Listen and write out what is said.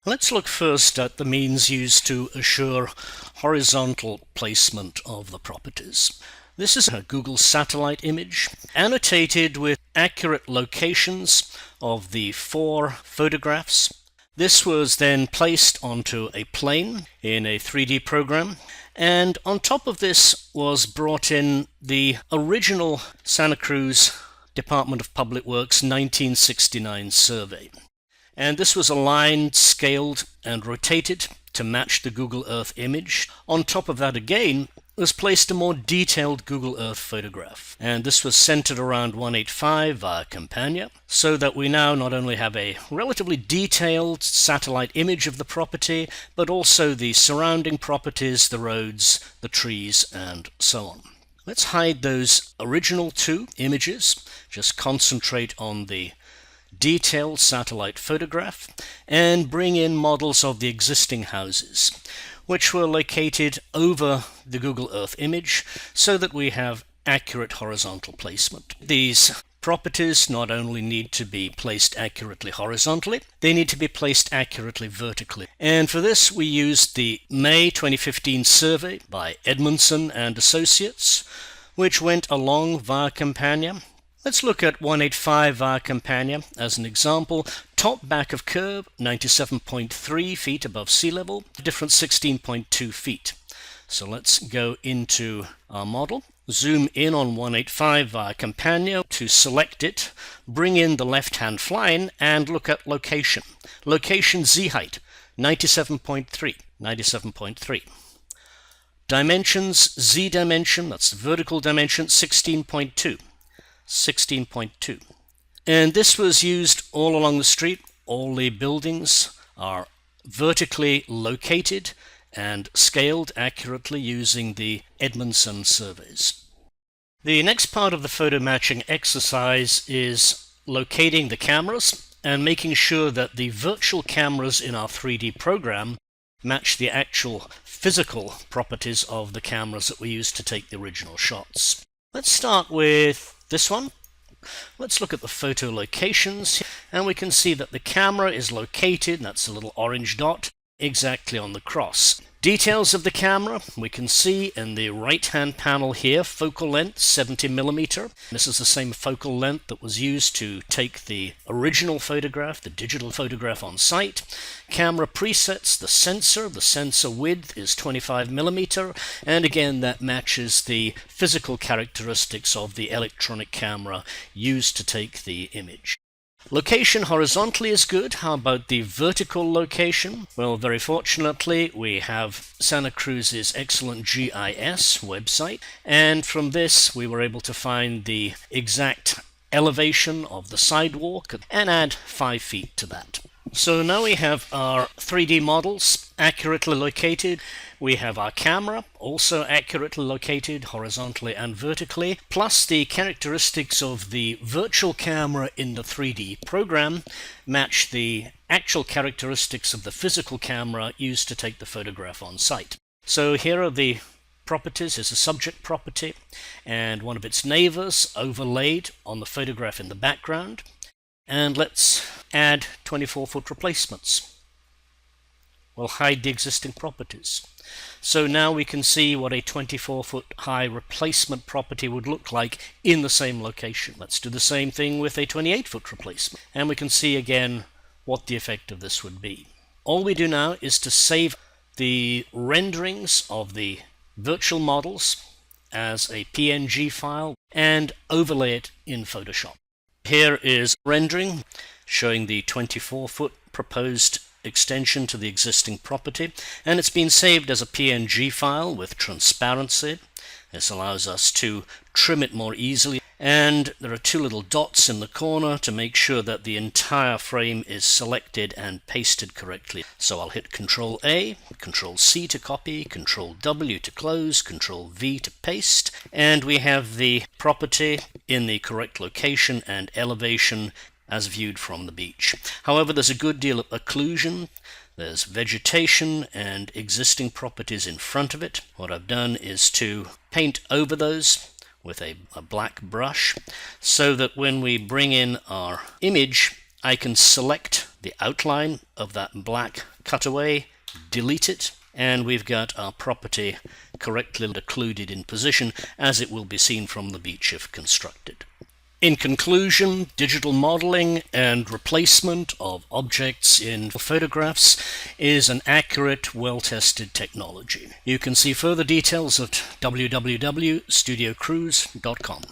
Let's look first at the means used to assure horizontal placement of the properties. This is a Google satellite image annotated with accurate locations of the 4 photographs. This was then placed onto a plane in a 3D program, and on top of this was brought in the original Santa Cruz Department of Public Works 1969 survey. And this was aligned, scaled, and rotated to match the Google Earth image. On top of that again was placed a more detailed Google Earth photograph. And this was centered around 185 via Campania, so that we now not only have a relatively detailed satellite image of the property, but also the surrounding properties, the roads, the trees, and so on. Let's hide those original 2 images, just concentrate on the detailed satellite photograph, and bring in models of the existing houses, which were located over the Google Earth image so that we have accurate horizontal placement. These properties not only need to be placed accurately horizontally, they need to be placed accurately vertically. And for this we used the May 2015 survey by Edmondson and Associates, which went along via Campania. Let's look at 185 via Campania as an example. Top back of curve, 97.3 feet above sea level, difference 16.2 feet. So let's go into our model, zoom in on 185 via Campania to select it, bring in the left-hand flying and look at location. Location Z height, 97.3. Dimensions, Z dimension, that's the vertical dimension, 16.2. And this was used all along the street. All the buildings are vertically located and scaled accurately using the Edmondson surveys. The next part of the photo matching exercise is locating the cameras and making sure that the virtual cameras in our 3D program match the actual physical properties of the cameras that we used to take the original shots. Let's start with this one. Let's look at the photo locations, and we can see that the camera is located, that's a little orange dot, exactly on the cross. Details of the camera we can see in the right hand panel here. Focal length 70mm. This is the same focal length that was used to take the original photograph, the digital photograph on site. Camera presets, the sensor width is 25mm, and again that matches the physical characteristics of the electronic camera used to take the image. Location horizontally is good. How about the vertical location? Well, very fortunately, we have Santa Cruz's excellent GIS website, and from this we were able to find the exact elevation of the sidewalk and add 5 feet to that. So now we have our 3D models accurately located. We have our camera also accurately located horizontally and vertically, plus the characteristics of the virtual camera in the 3D program match the actual characteristics of the physical camera used to take the photograph on site. So here are the properties. Is a subject property and one of its neighbors overlaid on the photograph in the background. And let's add 24-foot replacements. We'll hide the existing properties. So now we can see what a 24-foot high replacement property would look like in the same location. Let's do the same thing with a 28-foot replacement. And we can see again what the effect of this would be. All we do now is to save the renderings of the virtual models as a PNG file and overlay it in Photoshop. Here is rendering showing the 24-foot proposed extension to the existing property, and it's been saved as a PNG file with transparency. This allows us to trim it more easily, and there are 2 little dots in the corner to make sure that the entire frame is selected and pasted correctly. So I'll hit Ctrl A, Ctrl C to copy, Ctrl W to close, Ctrl V to paste, and we have the property in the correct location and elevation as viewed from the beach. However, there's a good deal of occlusion. There's vegetation and existing properties in front of it. What I've done is to paint over those with a black brush so that when we bring in our image, I can select the outline of that black cutaway, delete it, and we've got our property correctly occluded in position as it will be seen from the beach if constructed. In conclusion, digital modeling and replacement of objects in photographs is an accurate, well-tested technology. You can see further details at www.studiocruise.com.